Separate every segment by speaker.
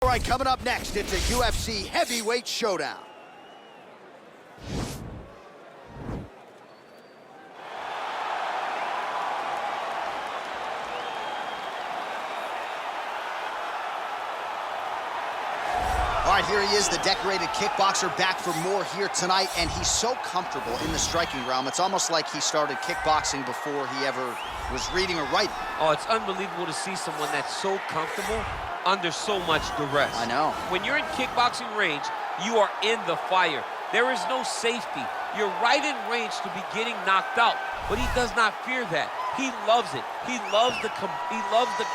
Speaker 1: All right, coming up next, it's a UFC heavyweight showdown. All right, here he is, the decorated kickboxer, back for more here tonight, and he's so comfortable in the striking realm. It's almost like he started kickboxing before he ever was reading or writing.
Speaker 2: Oh, it's unbelievable to see someone that's so comfortable under so much duress.
Speaker 1: I know.
Speaker 2: When you're in kickboxing range, you are in the fire. There is no safety. You're right in range to be getting knocked out, but he does not fear that. He loves it. He loves the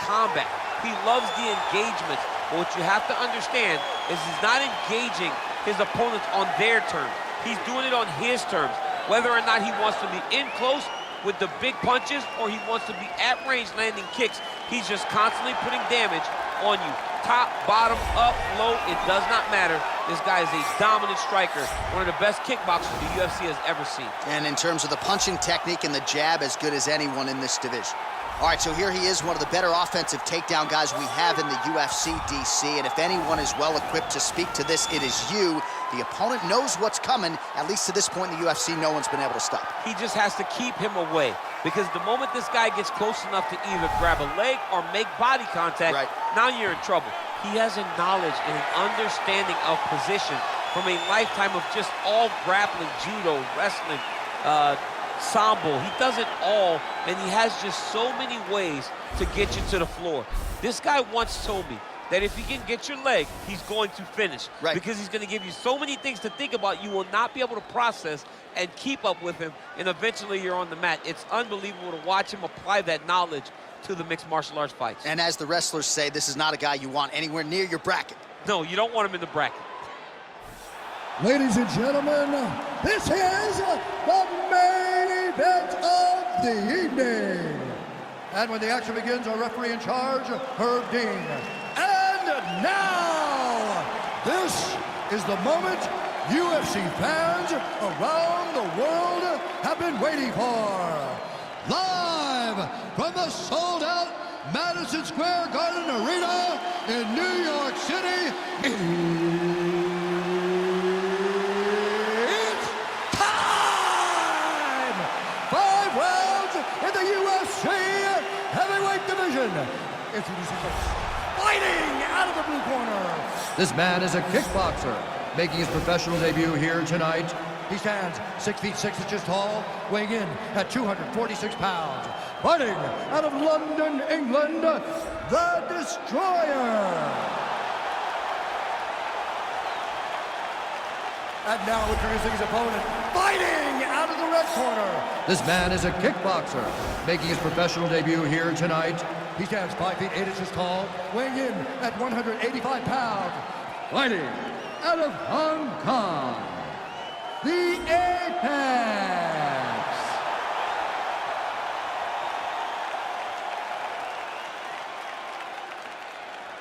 Speaker 2: combat. He loves the engagement. But what you have to understand is he's not engaging his opponents on their terms. He's doing it on his terms. Whether or not he wants to be in close with the big punches or he wants to be at range landing kicks, he's just constantly putting damage on you. Top, bottom, up, low, it does not matter. This guy is a dominant striker, one of the best kickboxers the UFC has ever seen. And in terms of the punching technique and the jab, as good as anyone in this division. All right, so here he is, one of the better offensive takedown guys we have in the UFC, DC. And if anyone is well-equipped to speak to this, it is you. The opponent knows what's coming. At least to this point in the UFC, no one's been able to stop. He just has to keep him away, because the moment this guy gets close enough to either grab a leg or make body contact, now you're in trouble. He has a knowledge and an understanding of position from a lifetime of just all grappling, judo, wrestling, sambo. He does it all, and he has just so many ways to get you to the floor. This guy once told me that if he can get your leg, he's going to finish. Because he's going to give you so many things to think about, you will not be able to process and keep up with him, and eventually you're on the mat. It's unbelievable to watch him apply that knowledge to the mixed martial arts fights. And as the wrestlers say, this is not a guy you want anywhere near your bracket. No, you don't want him in the bracket.
Speaker 3: Ladies and gentlemen, this is the main event of the evening. And when the action begins, our referee in charge, Herb Dean. And now, this is the moment UFC fans around the world have been waiting for. Live from the sold-out Madison Square Garden Arena in New York City, it's time! 5 rounds in the UFC heavyweight division. Introducing fighting out of the blue corner. This man is a kickboxer, making his professional debut here tonight. He stands 6 feet 6 inches tall, weighing in at 246 pounds. Fighting out of London, England, the Destroyer. And now introducing his opponent, fighting out of the red corner. This man is a kickboxer, making his professional debut here tonight. He stands 5 feet 8 inches tall, weighing in at 185 pounds. Fighting out of Hong Kong, the Apex.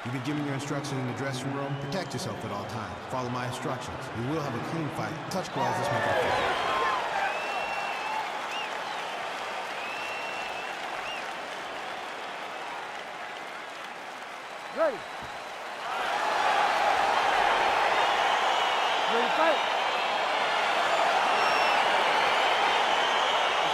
Speaker 4: You've been giving your instructions in the dressing room. Protect yourself at all times. Follow my instructions. We will have a clean fight. Touch gloves, let's make it official.
Speaker 3: Ready. Ready to fight.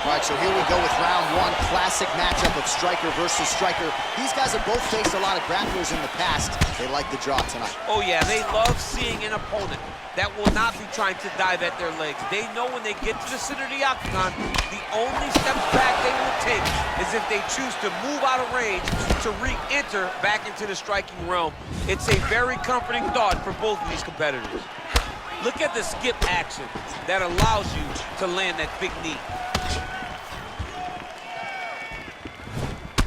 Speaker 1: All right, so here we go with round one. Classic matchup of striker versus striker. These guys have both faced a lot of grapplers in the past. They like the draw tonight.
Speaker 2: Oh yeah, they love seeing an opponent that will not be trying to dive at their legs. They know when they get to the center of the octagon, the only steps back they will take is if they choose to move out of range to re-enter back into the striking realm. It's a very comforting thought for both of these competitors. Look at the skip action that allows you to land that big knee.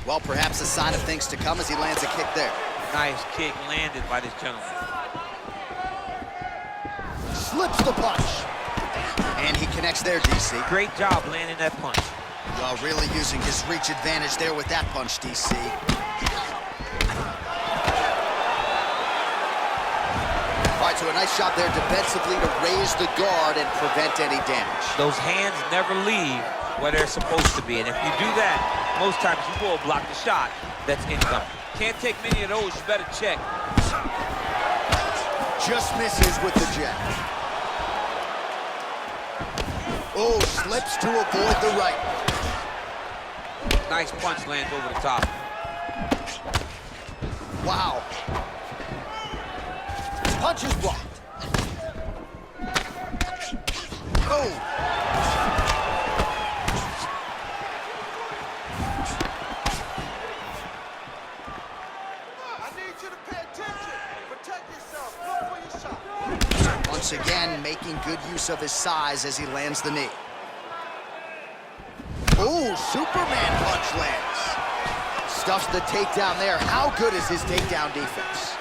Speaker 1: Well, perhaps a sign of things to come as he lands a kick there.
Speaker 2: Nice kick landed by this gentleman.
Speaker 1: Slips the punch. And he connects there, DC.
Speaker 2: Great job landing that punch.
Speaker 1: Well, really using his reach advantage there with that punch, DC. All right, so a nice shot there defensively to raise the guard and prevent any damage.
Speaker 2: Those hands never leave where they're supposed to be, and if you do that, most times you will block the shot that's incoming. Can't take many of those, you better check.
Speaker 1: Just misses with the jab. Oh, slips to avoid the right.
Speaker 2: Nice punch lands over the top.
Speaker 1: Wow. Punch is blocked. Oh.
Speaker 5: I need you to pay attention. Protect yourself. Look for your shot.
Speaker 1: Once again, making good use of his size as he lands the knee. Oh, Superman punch lands. Stuffs the takedown there. How good is his takedown defense?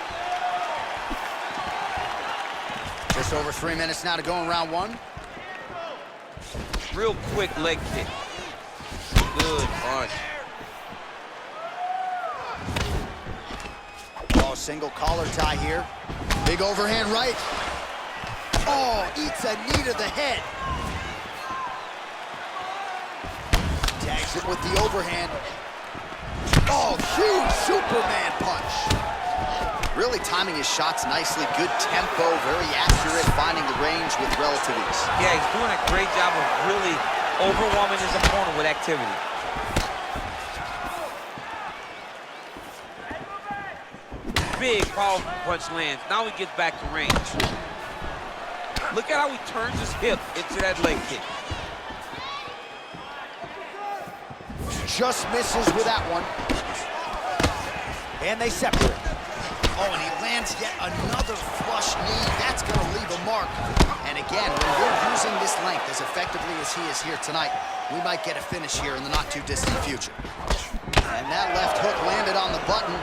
Speaker 1: Just over 3 minutes now to go in round one.
Speaker 2: Real quick leg kick. Good punch.
Speaker 1: Oh, single collar tie here. Big overhand right. Oh, eats a knee to the head. Tags it with the overhand. Oh, huge Superman punch. Really timing his shots nicely. Good tempo, very accurate, finding the range with relative ease.
Speaker 2: Yeah, he's doing a great job of really overwhelming his opponent with activity. Big, powerful punch lands. Now he gets back to range. Look at how he turns his hip into that leg kick.
Speaker 1: Just misses with that one. And they separate. Oh, and he lands yet another flush knee. That's going to leave a mark. And again, when we're using this length as effectively as he is here tonight, we might get a finish here in the not-too-distant future. And that left hook landed on the button.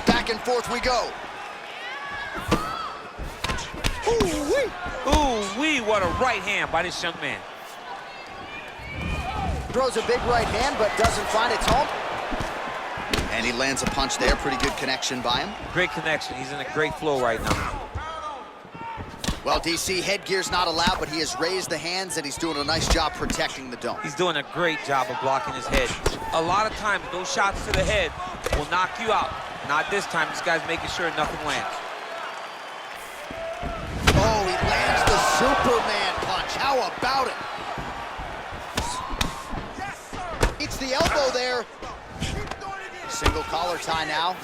Speaker 1: Back and forth we go.
Speaker 2: Ooh-wee! Ooh-wee, what a right hand by this young man.
Speaker 1: Throws a big right hand, but doesn't find its home. And he lands a punch there. Pretty good connection by him.
Speaker 2: Great connection. He's in a great flow right now.
Speaker 1: Well, DC, headgear's not allowed, but he has raised the hands, and he's doing a nice job protecting the dome.
Speaker 2: He's doing a great job of blocking his head. A lot of times, those shots to the head will knock you out. Not this time. This guy's making sure nothing lands.
Speaker 1: Oh, he lands the Superman punch. How about it? It's the elbow there. Single collar tie now.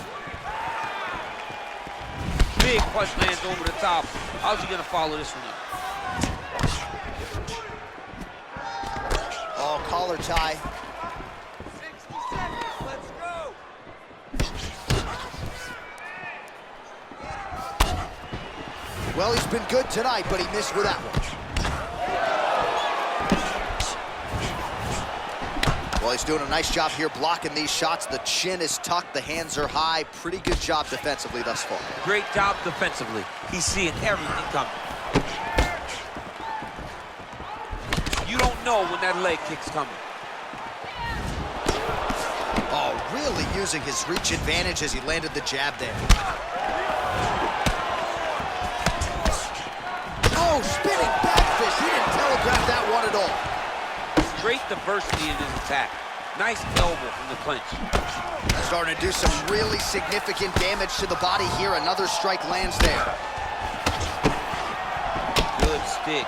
Speaker 2: Big punch lands over the top. How's he gonna follow this one up?
Speaker 1: Oh, collar tie.
Speaker 5: 60 seconds. Let's go.
Speaker 1: Well, he's been good tonight, but he missed with that one. Well, he's doing a nice job here blocking these shots. The chin is tucked, the hands are high. Pretty good job defensively thus far.
Speaker 2: Great job defensively. He's seeing everything coming. You don't know when that leg kick's coming.
Speaker 1: Oh, really using his reach advantage as he landed the jab there. Oh, spinning back fist. He didn't telegraph that one at all.
Speaker 2: Great diversity in his attack. Nice elbow from the clinch.
Speaker 1: Starting to do some really significant damage to the body here. Another strike lands there.
Speaker 2: Good stick.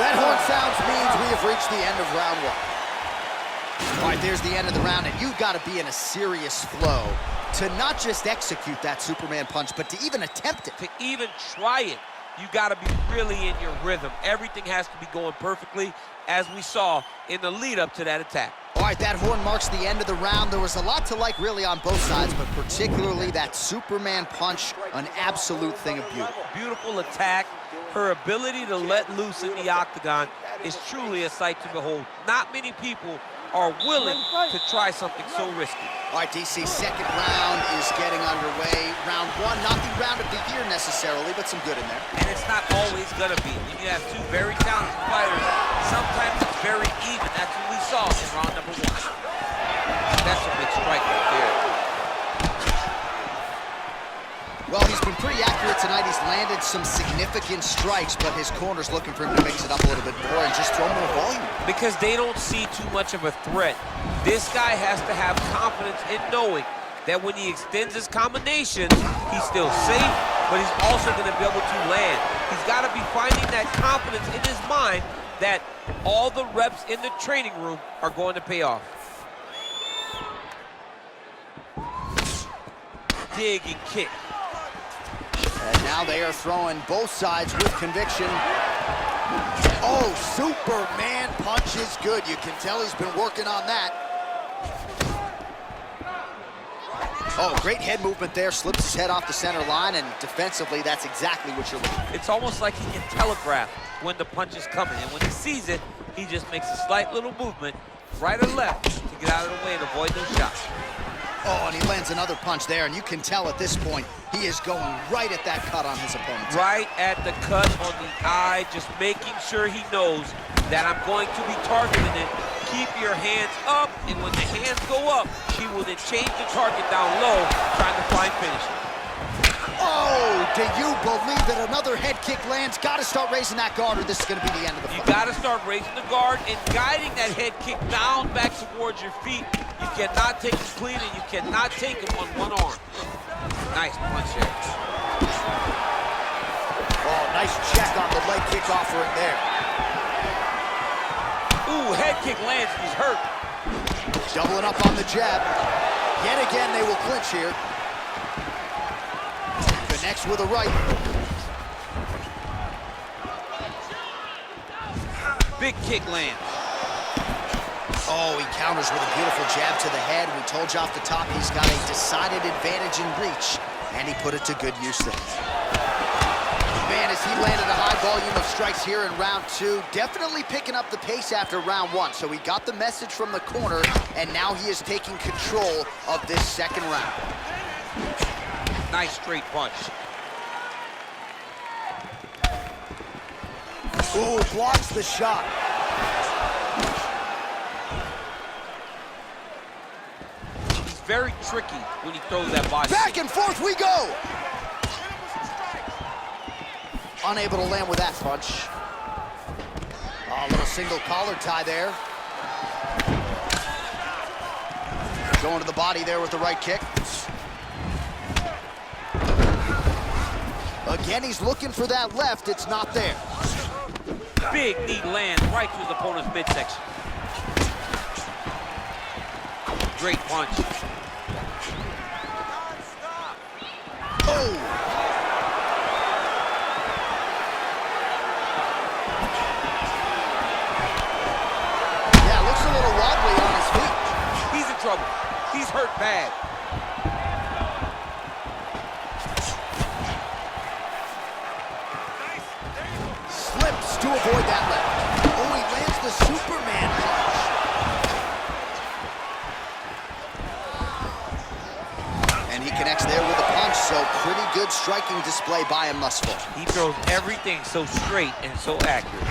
Speaker 1: That horn sounds means we have reached the end of round one. All right, there's the end of the round, and you've got to be in a serious flow to not just execute that Superman punch, but to even attempt it.
Speaker 2: To even try it, you got to be really in your rhythm. Everything has to be going perfectly, as we saw in the lead-up to that attack.
Speaker 1: All right, that horn marks the end of the round. There was a lot to like really on both sides, but particularly that Superman punch, an absolute thing of beauty.
Speaker 2: Beautiful attack. Her ability to let loose in the octagon is truly a sight to behold. Not many people are willing to try something so risky.
Speaker 1: All right, DC, second round is getting underway. Round one, not the round of the year necessarily, but some good in there.
Speaker 2: And it's not always gonna be. When you have two very talented fighters, sometimes it's very even. That's what we saw in round number one. That's a big strike right there.
Speaker 1: Well, he's been pretty accurate tonight. He's landed some significant strikes, but his corner's looking for him to mix it up a little bit more and just throw more volume.
Speaker 2: Because they don't see too much of a threat. This guy has to have confidence in knowing that when he extends his combinations, he's still safe, but he's also going to be able to land. He's got to be finding that confidence in his mind that all the reps in the training room are going to pay off. Dig and kick.
Speaker 1: And now they are throwing both sides with conviction. Oh, Superman punch is good. You can tell he's been working on that. Oh, great head movement there. Slips his head off the center line, and defensively, that's exactly what you're looking for.
Speaker 2: It's almost like he can telegraph when the punch is coming, and when he sees it, he just makes a slight little movement, right or left, to get out of the way and avoid those shots.
Speaker 1: Oh, and he lands another punch there, and you can tell at this point, he is going right at that cut on his opponent.
Speaker 2: Right at the cut on the eye, just making sure he knows that I'm going to be targeting it. Keep your hands up, and when the hands go up, he will then change the target down low, trying to find finish.
Speaker 1: Oh, do you believe that another head kick lands? Got to start raising that guard, or this is going to be the end of the fight.
Speaker 2: You got to start raising the guard and guiding that head kick down back towards your feet. You cannot take him clean, and you cannot take him on one arm. Nice punch there.
Speaker 1: Oh, nice check on the leg kick offering there.
Speaker 2: Ooh, head kick lands, he's hurt.
Speaker 1: Doubling up on the jab. Yet again, they will clinch here. Connects with a right.
Speaker 2: Big kick lands.
Speaker 1: Oh, he counters with a beautiful jab to the head. We told you off the top he's got a decided advantage in reach, and he put it to good use there. Man, as he landed a high volume of strikes here in round two, definitely picking up the pace after round one. So he got the message from the corner, and now he is taking control of this second round.
Speaker 2: Nice straight punch.
Speaker 1: Ooh, blocks the shot.
Speaker 2: He's very tricky when he throws that body.
Speaker 1: Back and forth we go. Unable to land with that punch. Oh, a little single collar tie there. Going to the body there with the right kick. Again, he's looking for that left. It's not there.
Speaker 2: Big knee lands right to his opponent's midsection. Great punch.
Speaker 1: Oh! Yeah, looks a little wobbly on his feet.
Speaker 2: He's in trouble. He's hurt bad.
Speaker 1: Slips to avoid that left. Oh, he lands the Superman punch. And he connects there with a punch, so pretty good striking display by him thus far.
Speaker 2: He throws everything so straight and so accurate.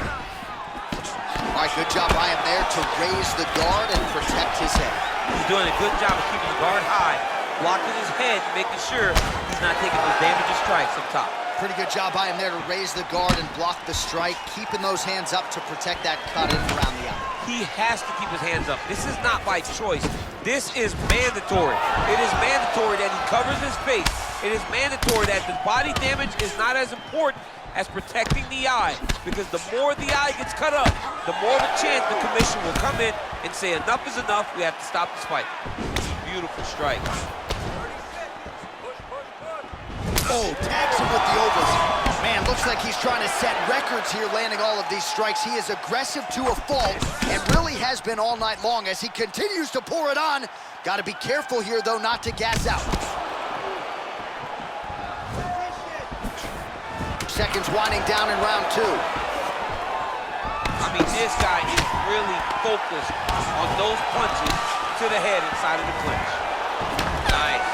Speaker 1: All right, good job by him there to raise the guard and protect his head.
Speaker 2: He's doing a good job of keeping the guard high, blocking his head, making sure he's not taking those damaging strikes up top.
Speaker 1: Pretty good job by him there to raise the guard and block the strike, keeping those hands up to protect that cut in and around the eye.
Speaker 2: He has to keep his hands up. This is not by choice. This is mandatory. It is mandatory that he covers his face. It is mandatory that the body damage is not as important as protecting the eye, because the more the eye gets cut up, the more of a chance the commission will come in and say enough is enough, we have to stop this fight. Beautiful strike.
Speaker 1: Oh, tags him with the overhand. Man, looks like he's trying to set records here, landing all of these strikes. He is aggressive to a fault, and really has been all night long as he continues to pour it on. Got to be careful here, though, not to gas out. Seconds winding down in round two.
Speaker 2: I mean, this guy is really focused on those punches to the head inside of the clinch. Nice.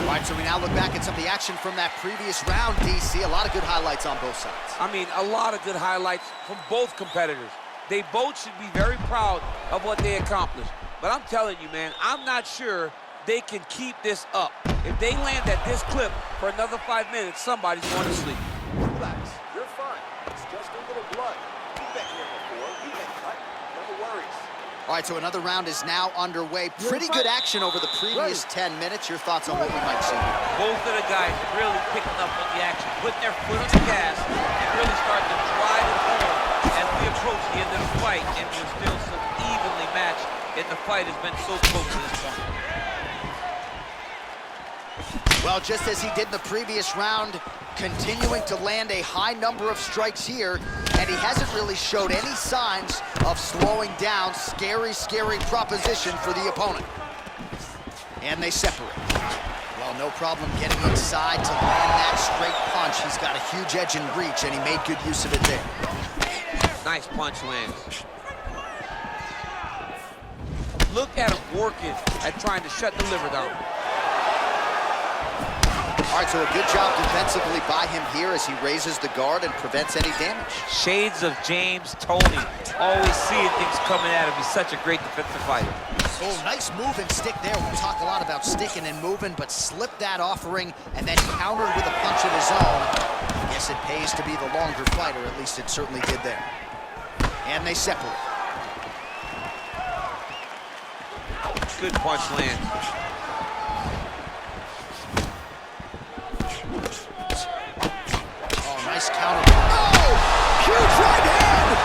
Speaker 1: All right, so we now look back at some of the action from that previous round, DC. A lot of good highlights on both sides.
Speaker 2: I mean, a lot of good highlights from both competitors. They both should be very proud of what they accomplished. But I'm telling you, man, I'm not sure they can keep this up. If they land at this clip for another 5 minutes, somebody's going to sleep.
Speaker 5: Relax. You're fine. It's just a little blood. You've been here before. You've been cut. No worries.
Speaker 1: All right, so another round is now underway. Pretty good action over the previous 10 minutes. Your thoughts on what we might see here?
Speaker 2: Both of the guys really picking up on the action, putting their foot on the gas, and really starting to drive it home as we approach the end of the fight. And we're still so evenly matched, and the fight has been so close to this point.
Speaker 1: Well, just as he did in the previous round, continuing to land a high number of strikes here, and he hasn't really showed any signs of slowing down. Scary, scary proposition for the opponent. And they separate. Well, no problem getting inside to land that straight punch. He's got a huge edge and reach, and he made good use of it there.
Speaker 2: Nice punch lands. Look at him working at trying to shut the liver down.
Speaker 1: All right, so a good job defensively by him here as he raises the guard and prevents any damage.
Speaker 2: Shades of James Toney. Always seeing things coming at him. He's such a great defensive fighter.
Speaker 1: Oh, nice move and stick there. We talk a lot about sticking and moving, but slipped that offering and then countered with a punch of his own. I guess it pays to be the longer fighter. At least it certainly did there. And they separate.
Speaker 2: Good punch lands.
Speaker 1: Nice counter. Oh! Huge right hand!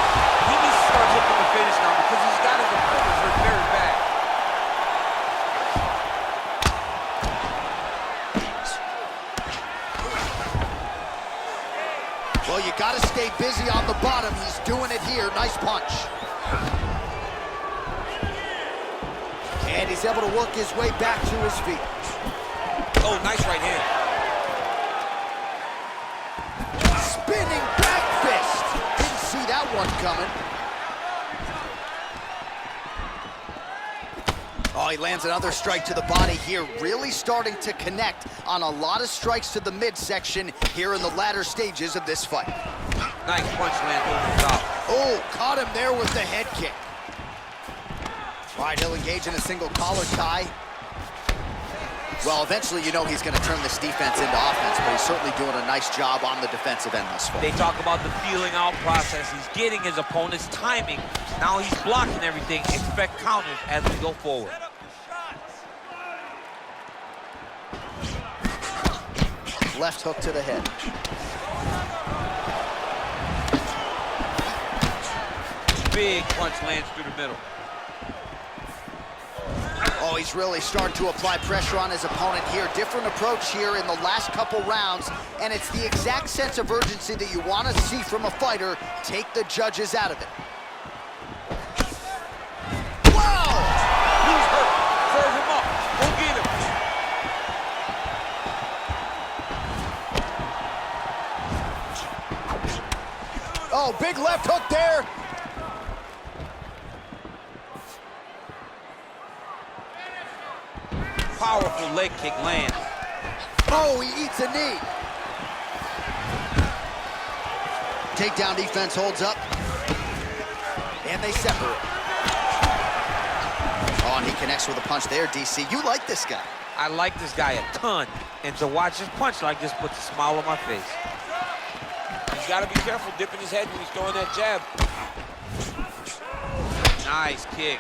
Speaker 2: He needs to start looking to finish now because he's got his opponent hurt very bad.
Speaker 1: Well, you got to stay busy on the bottom. He's doing it here. Nice punch. And he's able to work his way back to his feet.
Speaker 2: Oh, nice right hand.
Speaker 1: Spinning back fist. Didn't see that one coming. Oh, he lands another strike to the body here. Really starting to connect on a lot of strikes to the midsection here in the latter stages of this fight.
Speaker 2: Nice punch lands over the top.
Speaker 1: Oh, caught him there with the head kick. All right, he'll engage in a single collar tie. Well, eventually, you know he's going to turn this defense into offense, but he's certainly doing a nice job on the defensive end thus far.
Speaker 2: They talk about the feeling out process. He's getting his opponent's timing. Now he's blocking everything. Expect counters as we go forward.
Speaker 1: Left hook to the head.
Speaker 2: Big punch lands through the middle.
Speaker 1: Oh, he's really starting to apply pressure on his opponent here. Different approach here in the last couple rounds, and it's the exact sense of urgency that you want to see from a fighter. Take the judges out of it. Wow!
Speaker 2: He's hurt. Serve him up. Go get him.
Speaker 1: Oh, big left hook there.
Speaker 2: Powerful leg kick lands.
Speaker 1: Oh, he eats a knee. Takedown defense holds up. And they separate. Oh, and he connects with a punch there, DC. You like this guy.
Speaker 2: I like this guy a ton. And to watch his punch like this puts a smile on my face. He's got to be careful dipping his head when he's throwing that jab. Nice kick.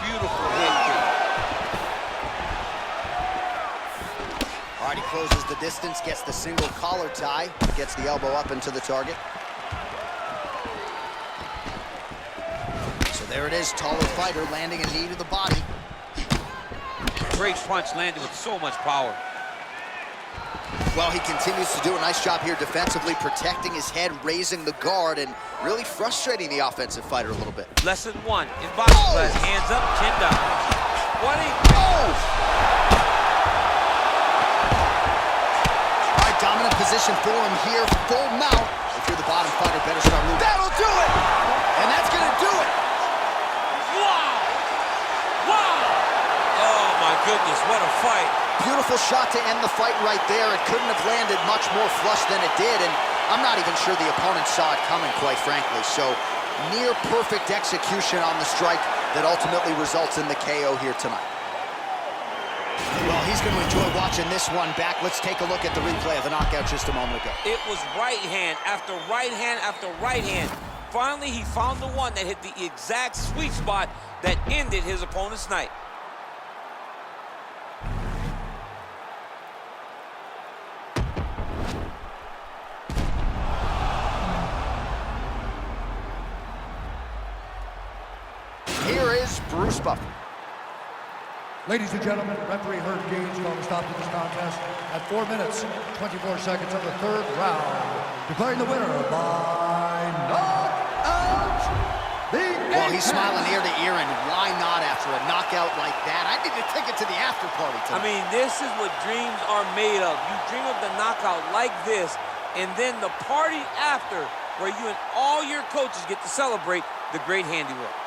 Speaker 2: Beautiful head kick.
Speaker 1: All right, he closes the distance, gets the single collar tie, gets the elbow up into the target. So there it is, taller fighter landing a knee to the body.
Speaker 2: Great punch landed with so much power.
Speaker 1: Well, he continues to do a nice job here defensively, protecting his head, raising the guard, and really frustrating the offensive fighter a little bit.
Speaker 2: Lesson 1 in boxing class, hands up, chin down. What a...
Speaker 1: Oh! All right, dominant position for him here, full mount. If you're the bottom fighter, better start moving. That'll do it! And that's gonna do it!
Speaker 2: Wow! Wow! Oh my goodness, what a fight.
Speaker 1: Beautiful shot to end the fight right there. It couldn't have landed much more flush than it did, and I'm not even sure the opponent saw it coming, quite frankly. So, near perfect execution on the strike that ultimately results in the KO here tonight. Well, he's going to enjoy watching this one back. Let's take a look at the replay of the knockout just a moment ago.
Speaker 2: It was right hand after right hand after right hand. finally he found the one that hit the exact sweet spot that ended his opponent's night.
Speaker 1: Here is Bruce Buffer.
Speaker 3: Ladies and gentlemen, referee Herb Gaines called a stop to this contest at 4 minutes, 24 seconds of the third round, declaring the winner by knockout, the
Speaker 1: Well, he's smiling ear to ear, and why not after a knockout like that? I need a ticket to the after party tonight.
Speaker 2: I mean, this is what dreams are made of. You dream of the knockout like this, and then the party after, where you and all your coaches get to celebrate the great handiwork.